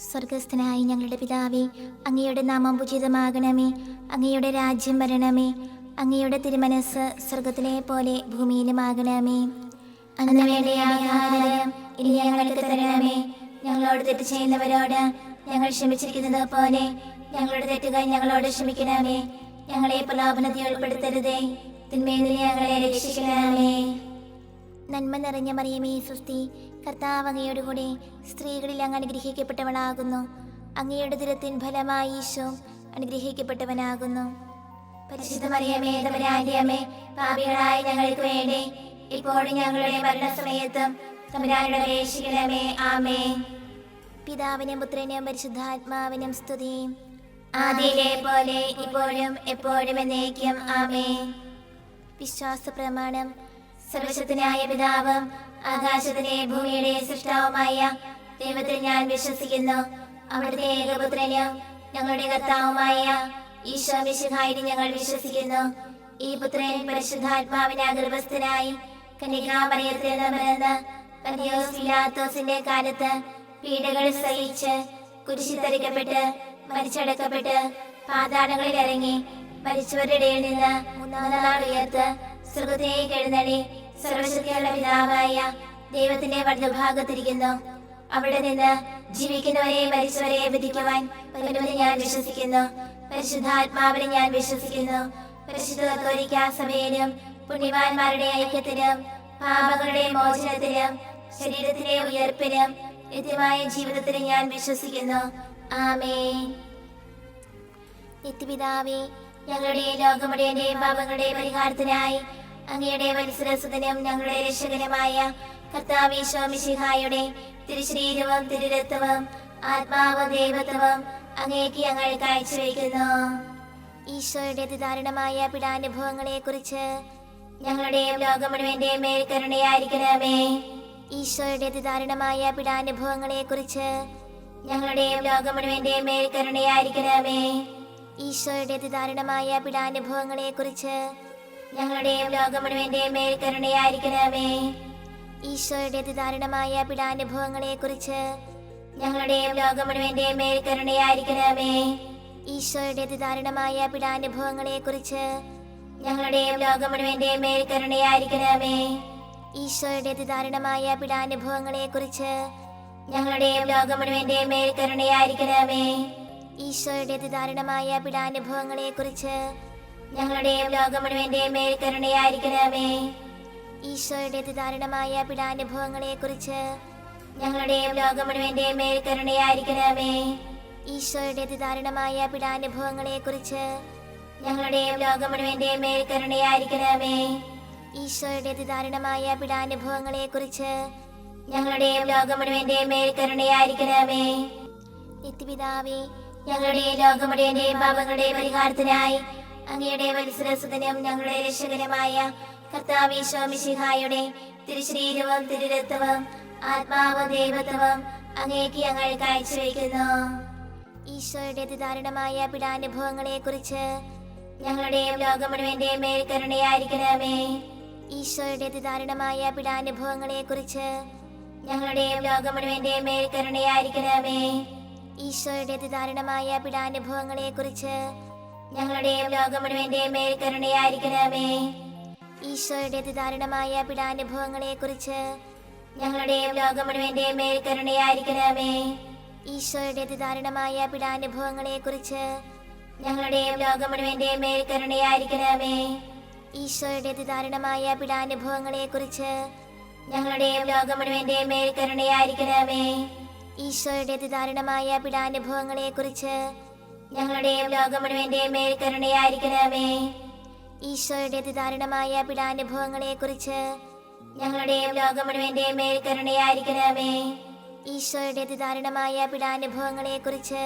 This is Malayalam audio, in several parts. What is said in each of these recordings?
സ്വർഗസ്ഥനായ ഞങ്ങളുടെ പിതാവേ, അങ്ങയുടെ നാമം പൂജിതമാകണമേ. അങ്ങയുടെ രാജ്യം വരണമേ. അങ്ങയുടെ തിരുമനസ് സ്വർഗത്തിലെ പോലെ ഭൂമിയിലുമാകണമേ. അന്ന് വേണ്ട ആഹാരം ഇനി ഞങ്ങൾക്ക് തരണമേ. ഞങ്ങളോട് തെറ്റ് ചെയ്യുന്നവരോട് ഞങ്ങൾ ക്ഷമിച്ചിരിക്കുന്നത് പോലെ ഞങ്ങളുടെ തെറ്റുകൾ ഞങ്ങളോട് ക്ഷമിക്കണമേ. ഞങ്ങളെ പ്രലോഭനത്തിൽ ഉൾപ്പെടുത്തരുതേ, തിന്മയിൽ നിന്ന് ഞങ്ങളെ രക്ഷിക്കണമേ. നന്മ നിറഞ്ഞ മറിയമേ സുസ്തി, കർത്താവ് അങ്ങയുടെ കൂടെ സ്ത്രീകളിൽ അങ്ങ് അനുഗ്രഹിക്കപ്പെട്ടവളാകുന്നു. അങ്ങയുടെ ദുരത്തിൻ ഫലമായി ഈശോ അനുഗ്രഹിക്കപ്പെട്ടവനാകുന്നു. പരിശുദ്ധ മറിയമേ, തമ്പുരാന്റെ അമ്മേ, പാപികളായ ഞങ്ങൾക്ക് വേണ്ടി ഇപ്പോഴും ഞങ്ങളുടെ മരണസമയത്തും തമ്പുരാനോട് അപേക്ഷിക്കണമേ. ആമേൻ. പിതാവിനും പുത്രനും പരിശുദ്ധാത്മാവിനും സ്തുതി, ആദിയിലെ പോലെ ഇപ്പോഴും എപ്പോഴും എന്നേക്കും. ആമേൻ. വിശ്വാസ പ്രമാണം. സർവശക്തനായ പിതാവും ആകാശത്തിലെ ഭൂമിയുടെ സൃഷ്ടാവുമായ ദൈവത്തിൽ ഞാൻ വിശ്വസിക്കുന്നു. അവിടുത്തെ ഏകപുത്രനും ഞങ്ങളുടെ കർത്താവുമായ ഈശോ മിശിഹായിൽ ഞങ്ങൾ വിശ്വസിക്കുന്നു. ഈ പുത്രൻ പരിശുദ്ധാത്മാവിനാൽ ഗർഭസ്ഥനായി കന്യകാമറിയത്തിൽ നിന്ന് പിറന്ന് പന്തിയോസ് പിലാത്തോസിന്റെ കാലത്ത് പീഡകൾ സഹിച്ച് കുരിശിൽ തറയ്ക്കപ്പെട്ട് മരിച്ചടക്കപ്പെട്ട് പാതാളങ്ങളിൽ ഇറങ്ങി മരിച്ചവരുടെ ഇടയിൽ നിന്ന് മൂന്നാം നാൾ ഉയർത്ത് സ്വർഗ്ഗത്തിലേക്ക് എഴുന്നള്ളി സർവശക്തിയുള്ള പിതാവായ ദൈവത്തിന്റെ വലതുഭാഗത്തിരിക്കുന്നു. അവിടെ നിന്ന് ജീവിക്കുന്നവരെ മരിച്ചവരെ വിധിക്കുവാൻ വരുമെന്ന് ഞാൻ വിശ്വസിക്കുന്നു. പരിശുദ്ധാത്മാവിനെ ഞാൻ വിശ്വസിക്കുന്നു. പരിശുദ്ധ കത്തോലിക്കാ സഭയിലും പുണ്യവാന്മാരുടെ ഐക്യത്തിലും പാപങ്ങളുടെ മോചനത്തിലും ശരീരത്തിലെ ഉയർപ്പിലും നിത്യമായ ജീവിതത്തിലും ഞാൻ വിശ്വസിക്കുന്നു. ആമേൻ. നിത്യപിതാവേ, ഞങ്ങളുടെ ലോകമുടേന്റെയും പാപങ്ങളുടെ പരിഹാരത്തിനായി അങ്ങയുടെ വത്സരസുതനും ഞങ്ങളുടെ രക്ഷകനുമായ കർത്താവ് ഈശോ മിശിഹായുടെ തിരുശരീരവും തിരുരക്തവും ആത്മാവും ദൈവത്വവും അങ്ങേക്ക് ഞങ്ങൾ കാഴ്ചവെക്കുന്നു. ഈശോയുടെ അതിദാരുണമായ പീഡാനുഭവങ്ങളെ കുറിച്ച് ഞങ്ങളുടെയും ലോകം മുഴുവന്റെയും മേൽ കരുണയായിരിക്കണമേ. ഈശോയുടെ അതിദാരുണമായ പീഡാനുഭവങ്ങളെ കുറിച്ച് ഞങ്ങളുടെയും ലോകം മുഴുവന്റെയും മേൽ കരുണയായിരിക്കണമേ. ഈശോയുടെ അതിദാരുണമായ പീഡാനുഭവങ്ങളെ കുറിച്ച് ഞങ്ങളുടെയും ലോകം മുഴുവന്റെയും മേൽ കരുണയായിരിക്കണമേ. ഈശോയുടെ അതിദാരുണമായ പീഡാനുഭവങ്ങളെ കുറിച്ച് ഞങ്ങളുടെയും ലോകം മുഴുവന്റെയും മേൽ കരുണയായിരിക്കണമേ. ഈശോയുടെ അതിദാരുണമായ പീഡാനുഭവങ്ങളെ കുറിച്ച് ഞങ്ങളുടെയും ലോകം മുഴുവന്റെയും മേൽ കരുണയായിരിക്കണമേ. ഈശോയുടെ അതിദാരുണമായ പീഡാനുഭവങ്ങളെ കുറിച്ച് ഞങ്ങളുടെയും ലോകം മുഴുവന്റെയും മേൽ കരുണയായിരിക്കണമേ. ഈശോയുടെ അതിദാരുണമായ പീഡാനുഭവങ്ങളെ കുറിച്ച് ഞങ്ങളുടെയും ലോകം മുഴുവന്റെയും മേൽ കരുണയായിരിക്കണമേ. ഈശോയുടെ അതിദാരുണമായ പീഡാനുഭവങ്ങളെ കുറിച്ച് ഞങ്ങളുടെയും ലോകം മുഴുവന്റെയും മേൽ കരുണയായിരിക്കണമേ. ഈശോയുടെ അതിദാരുണമായ പീഡാനുഭവങ്ങളെ കുറിച്ച് ഞങ്ങളുടെയും ലോകം മുഴുവന്റെയും മേൽ കരുണയായിരിക്കണമേ. ഈശോയുടെ അതിദാരുണമായ പീഡാനുഭവങ്ങളെ കുറിച്ച് ഞങ്ങളുടെയും ലോകം മുഴുവന്റെയും മേൽ കരുണയായിരിക്കണമേ. നിത്യപിതാവേ, ഞങ്ങളുടെ ലോകം മുഴുവന്റെയും പാപങ്ങളുടെ പരിഹാരത്തിനായി അങ്ങയുടെ വത്സരസുതനും ഞങ്ങളുടെ രക്ഷകനുമായ കർത്താവ് ഈശോ മിശിഹായുടെ തിരുശരീരവും തിരുരക്തവും ആത്മാവും ദൈവത്വവും അങ്ങേക്ക് ഞങ്ങൾ കാഴ്ചവെക്കുന്നു. ഈശോയുടെ അതിദാരുണമായ പീഡാനുഭവങ്ങളെ കുറിച്ച് ഞങ്ങളുടെയും ലോകം മുഴുവന്റെയും മേൽ കരുണയായിരിക്കണമേ. ഈശോയുടെ അതിദാരുണമായ പീഡാനുഭവങ്ങളെ കുറിച്ച് ഞങ്ങളുടെയും ലോകം മുഴുവന്റെയും മേൽ കരുണയായിരിക്കണമേ. ഈശോയുടെ അതിദാരുണമായ പീഡാനുഭവങ്ങളെ കുറിച്ച് ഞങ്ങളുടെയും ലോകം മുഴുവന്റെയും മേൽ കരുണയായിരിക്കണമേ. ഈശോയുടെ അതിദാരുണമായ പീഡാനുഭവങ്ങളെ കുറിച്ച് ഞങ്ങളുടെയും ലോകം മുഴുവന്റെയും മേൽ കരുണയായിരിക്കണമേ. ഈശോയുടെ അതിദാരുണമായ പീഡാനുഭവങ്ങളെ കുറിച്ച് ഞങ്ങളുടെയും ലോകം മുഴുവന്റെയും മേൽ കരുണയായിരിക്കണമേ. ഈശോയുടെ അതിദാരുണമായ പീഡാനുഭവങ്ങളെ കുറിച്ച് ഞങ്ങളുടെയും ലോകം മുഴുവന്റെയും മേൽ കരുണയായിരിക്കണമേ. ഈശോയുടെ അതിദാരുണമായ പീഡാനുഭവങ്ങളെ കുറിച്ച് ഞങ്ങളുടെയും ലോകം മുഴുവന്റെയും മേൽ കരുണയായിരിക്കണമേ. ഈശോയുടെ അതിദാരുണമായ പീഡാനുഭവങ്ങളെ കുറിച്ച് ഞങ്ങളുടെയും ലോകം മുഴുവന്റെയും മേൽ കരുണയായിരിക്കണമേ. ഈശോയുടെ അതിദാരുണമായ പീഡാനുഭവങ്ങളെ കുറിച്ച്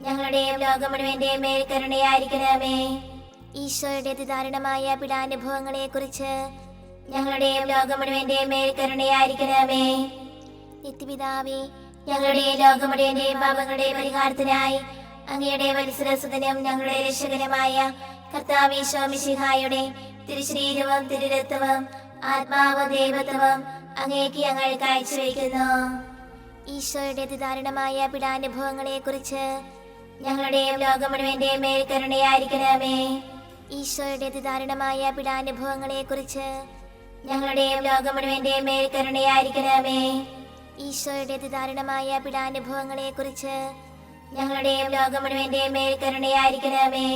ഞങ്ങളുടെയും ലോകം മുഴുവന്റെയും മേൽ കരുണയായിരിക്കണമേ. ഈശോയുടെ അതിദാരുണമായ പീഡാനുഭവങ്ങളെ കുറിച്ച് ഞങ്ങളുടെയും ലോകം മുഴുവന്റെയും മേൽ കരുണയായിരിക്കണമേ. നിത്യപിതാവേ, ഞങ്ങളുടെ ലോകം മുഴുവന്റെയും പാപങ്ങളുടെ പരിഹാരത്തിനായി അങ്ങയുടെ വത്സരസുതനും ഞങ്ങളുടെ രക്ഷകനുമായ കർത്താവ് ഈശോ മിശിഹായുടെ തിരുശരീരവും തിരുരക്തവും ആത്മാവും ദൈവത്വവും അങ്ങേക്ക് ഞങ്ങൾ കാഴ്ചവെക്കുന്നു. ഈശോയുടെ അതിദാരുണമായ പീഡാനുഭവങ്ങളെക്കുറിച്ച് ഞങ്ങളുടെയും ലോകം മുഴുവന്റെയും മേൽ കരുണയായിരിക്കണമേ. ഈശോയുടെ അതിദാരുണമായ പീഡാനുഭവങ്ങളെക്കുറിച്ച് ഞങ്ങളുടെയും ലോകം മുഴുവന്റെയും മേൽ കരുണയായിരിക്കണമേ. ഈശോയുടെ അതിദാരുണമായ പീഡാനുഭവങ്ങളെക്കുറിച്ച് ഞങ്ങളുടെയും ലോകം മുഴുവന്റെയും മേൽ കരുണയായിരിക്കണമേ.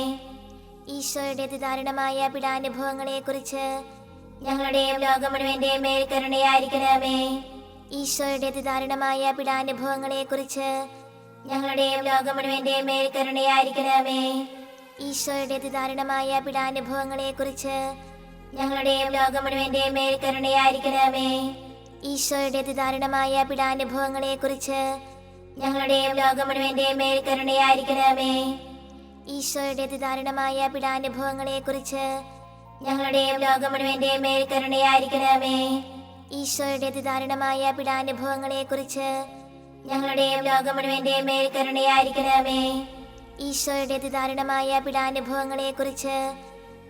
ഈശോയുടെ അതിദാരുണമായ പീഡാനുഭവങ്ങളെക്കുറിച്ച് ഞങ്ങളുടെയും ലോകം മുഴുവന്റെയും മേൽ കരുണയായിരിക്കണമേ. ഈശോയുടെ അതിദാരുണമായ പീഡാനുഭവങ്ങളെക്കുറിച്ച് ഞങ്ങളുടെയും ലോകം മുഴുവന്റെയും മേൽ കരുണയായിരിക്കണമേ. ഈശോയുടെ അതിദാരുണമായ പീഡാനുഭവങ്ങളെക്കുറിച്ച് ഞങ്ങളുടെയും ലോകം മുഴുവന്റെയും മേൽ കരുണയായിരിക്കണമേ. ഈശോയുടെ അതിദാരുണമായ പീഡാനുഭവങ്ങളെക്കുറിച്ച് ഞങ്ങളുടെയും ലോകം മുഴുവന്റെയും മേൽ കരുണയായിരിക്കണമേ. ഈശോയുടെ അതിദാരുണമായ പീഡാനുഭവങ്ങളെക്കുറിച്ച് ഞങ്ങളുടെയും ലോകം മുഴുവന്റെയും മേൽ കരുണയായിരിക്കണമേ. ഈശോയുടെ അതിദാരുണമായ പീഡാനുഭവങ്ങളെക്കുറിച്ച് ഞങ്ങളുടെയും ലോകം മുഴുവന്റെയും മേൽ കരുണയായിരിക്കണമേ. ഈശോയുടെ അതിദാരുണമായ പീഡാനുഭവങ്ങളെക്കുറിച്ച്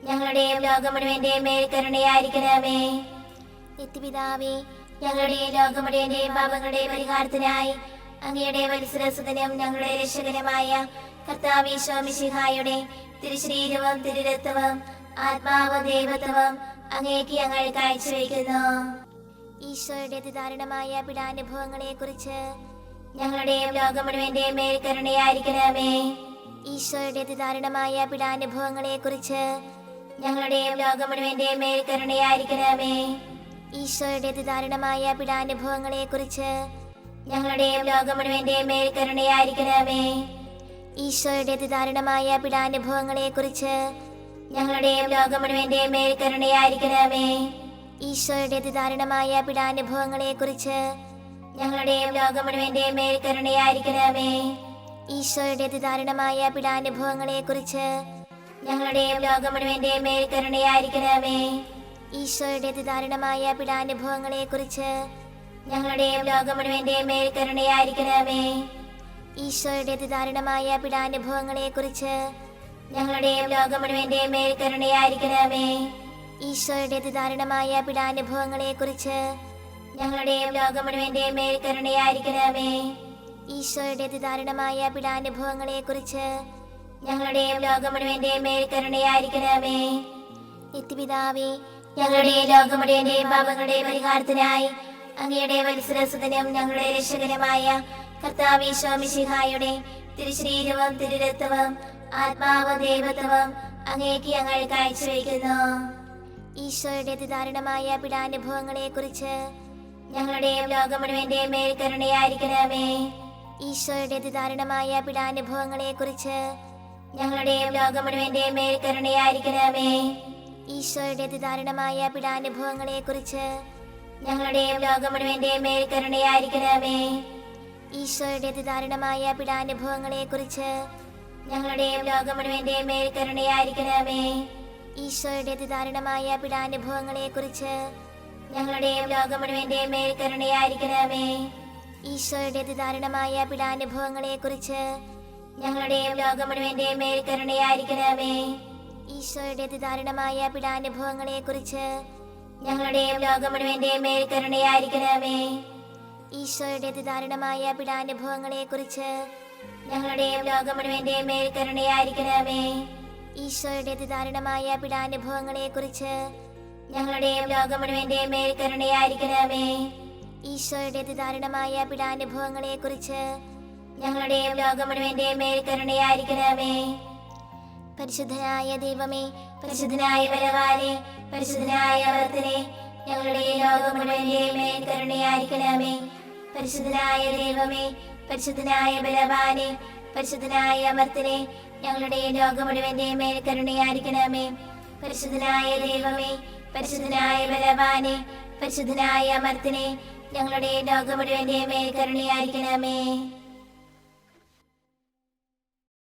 ഞങ്ങളുടെയും ലോകം മുഴുവന്റെയും മേൽ കരുണയായിരിക്കണമേ. നിത്യപിതാവേ, ഞങ്ങളുടെ ലോകം മുഴുവന്റെയും പാപങ്ങളുടെ പരിഹാരത്തിനായി അങ്ങയുടെ വത്സരസുതനും ഞങ്ങളുടെ രക്ഷകനുമായ കർത്താവ് ഈശോ മിശിഹായുടെ തിരുശരീരവും തിരുരക്തവും ആത്മാവും ദൈവത്വവും അങ്ങേക്ക് ഞങ്ങൾ കാഴ്ചവെക്കുന്നു. ഈശോയുടെ അതിദാരുണമായ പീഡാനുഭവങ്ങളെക്കുറിച്ച് ഞങ്ങളുടെയും ലോകം മുഴുവന്റെയും മേൽ കരുണയായിരിക്കണമേ. ഈശോയുടെ അതിദാരുണമായ പീഡാനുഭവങ്ങളെക്കുറിച്ച് ഞങ്ങളുടെയും ലോകം മുഴുവന്റെയും മേൽ കരുണയായിരിക്കണമേ. ഈശോയുടെ അതിദാരുണമായ പീഡാനുഭവങ്ങളെക്കുറിച്ച് ഞങ്ങളുടെയും ലോകം മുഴുവന്റെയും മേൽ കരുണയായിരിക്കണമേ. ഈശോയുടെ അതിദാരുണമായ പീഡാനുഭവങ്ങളെക്കുറിച്ച് ഞങ്ങളുടെയും ലോകം മുഴുവന്റെയും മേൽ കരുണയായിരിക്കണമേ. ഈശോയുടെ അതിദാരുണമായ പീഡാനുഭവങ്ങളെക്കുറിച്ച് ഞങ്ങളുടെയും ലോകം മുഴുവന്റെയും മേൽ കരുണയായിരിക്കണമേ. ഈശോയുടെ അതിദാരുണമായ പീഡാനുഭവങ്ങളെക്കുറിച്ച് ഞങ്ങളുടെയും ലോകം മുഴുവന്റെയും മേൽ കരുണയായിരിക്കണമേ. ഈശോയുടെ അതിദാരുണമായ പീഡാനുഭവങ്ങളെക്കുറിച്ച് ഞങ്ങളുടെയും ലോകം മുഴുവന്റെയും മേൽ കരുണയായിരിക്കണമേ. ഈശോയുടെ അതിദാരുണമായ പീഡാനുഭവങ്ങളെക്കുറിച്ച് ഞങ്ങളുടെയും ലോകം മുഴുവന്റെയും മേൽ കരുണയായിരിക്കണമേ. ഈശോയുടെ അതിദാരുണമായ പീഡാനുഭവങ്ങളെക്കുറിച്ച് ഞങ്ങളുടെയും ലോകം മുഴുവന്റെയും മേൽ കരുണയായിരിക്കണമേ. ഈശോയുടെ അതിദാരുണമായ പീഡാനുഭവങ്ങളെക്കുറിച്ച് ഞങ്ങളുടെയും ലോകം മുഴുവന്റെയും മേൽ കരുണയായിരിക്കണമേ. നിത്യപിതാവേ, ഞങ്ങളുടെ ലോകം മുഴുവന്റെയും പാപങ്ങളുടെ പരിഹാരത്തിനായി അങ്ങയുടെ വത്സരസുതനും ഞങ്ങളുടെ രക്ഷകനുമായ കർത്താവ് ഈശോ മിശിഹായുടെ തിരുശരീരവും തിരുരക്തവും ആത്മാവും ദൈവത്വവും അങ്ങേക്ക് ഞങ്ങൾ കാഴ്ചവെക്കുന്നു. ഈശോയുടെ അതിദാരുണമായ പീഡാനുഭവങ്ങളെക്കുറിച്ച് ഞങ്ങളുടെയും ലോകം മുഴുവന്റെയും മേൽ കരുണയായിരിക്കണമേ. ഈശോയുടെ അതിദാരുണമായ പീഡാനുഭവങ്ങളെക്കുറിച്ച് ഞങ്ങളുടെയും ലോകം മുഴുവന്റെയും മേൽ കരുണയായിരിക്കണമേ. ഈശോയുടെ അതിദാരുണമായ പീഡാനുഭവങ്ങളെക്കുറിച്ച് ഞങ്ങളുടെയും ലോകം മുഴുവന്റെയും മേൽ കരുണയായിരിക്കണമേ. ഈശോയുടെ അതിദാരുണമായ പീഡാനുഭവങ്ങളെക്കുറിച്ച് ഞങ്ങളുടെയും ലോകം മുഴുവന്റെയും മേൽ കരുണയായിരിക്കണമേ. ഈശോയുടെ അതിദാരുണമായ പീഡാനുഭവങ്ങളെക്കുറിച്ച് ഞങ്ങളുടെയും ലോകം മുഴുവന്റെയും മേൽ കരുണയായിരിക്കണമേ. ഈശോയുടെ അതിദാരുണമായ പീഡാനുഭവങ്ങളെക്കുറിച്ച് ഞങ്ങളുടെയും ലോകം മുഴുവന്റെയും മേൽ കരുണയായിരിക്കണമേ. ഈശോയുടെ അതിദാരുണമായ പീഡാനുഭവങ്ങളെക്കുറിച്ച് ഞങ്ങളുടെയും ലോകം മുഴുവന്റെയും മേൽ കരുണയായിരിക്കണമേ. ഈശോയുടെ അതിദാരുണമായ പീഡാനുഭവങ്ങളെക്കുറിച്ച് ഞങ്ങളുടെയും ലോകം മുഴുവന്റെയും മേൽ കരുണയായിരിക്കണമേ. ഈശോയുടെ അതിദാരുണമായ പീഡാനുഭവങ്ങളെക്കുറിച്ച് ഞങ്ങളുടെയും ലോകം മുഴുവന്റെയും മേൽ കരുണയായിരിക്കണമേ. ഈശോയുടെ അതിദാരുണമായ പീഡാനുഭവങ്ങളെക്കുറിച്ച് ഞങ്ങളുടെയും ലോകം മുഴുവന്റെയും മേൽ കരുണയായിരിക്കണമേ. പരിശുദ്ധനായ ദൈവമേ, പരിശുദ്ധനായ ബലവാനേ, പരിശുദ്ധനായ അമർത്തനേ, ഞങ്ങളുടെ ലോകം മുഴുവന്റെയും മേൽ കരുണയായിരിക്കണമേ. പരിശുദ്ധനായ ദൈവമേ, പരിശുദ്ധനായ ബലവാനേ, പരിശുദ്ധനായ അമർത്തനേ, ഞങ്ങളുടെ ലോകം മുഴുവന്റെയും മേൽ കരുണയായിരിക്കണമേ. പരിശുദ്ധനായ ദൈവമേ, പരിശുദ്ധനായ ബലവാനേ, പരിശുദ്ധനായ അമർത്തനേ, ഞങ്ങളുടെ ലോകം മുഴുവന്റെയും മേൽ കരുണയായിരിക്കണമേ.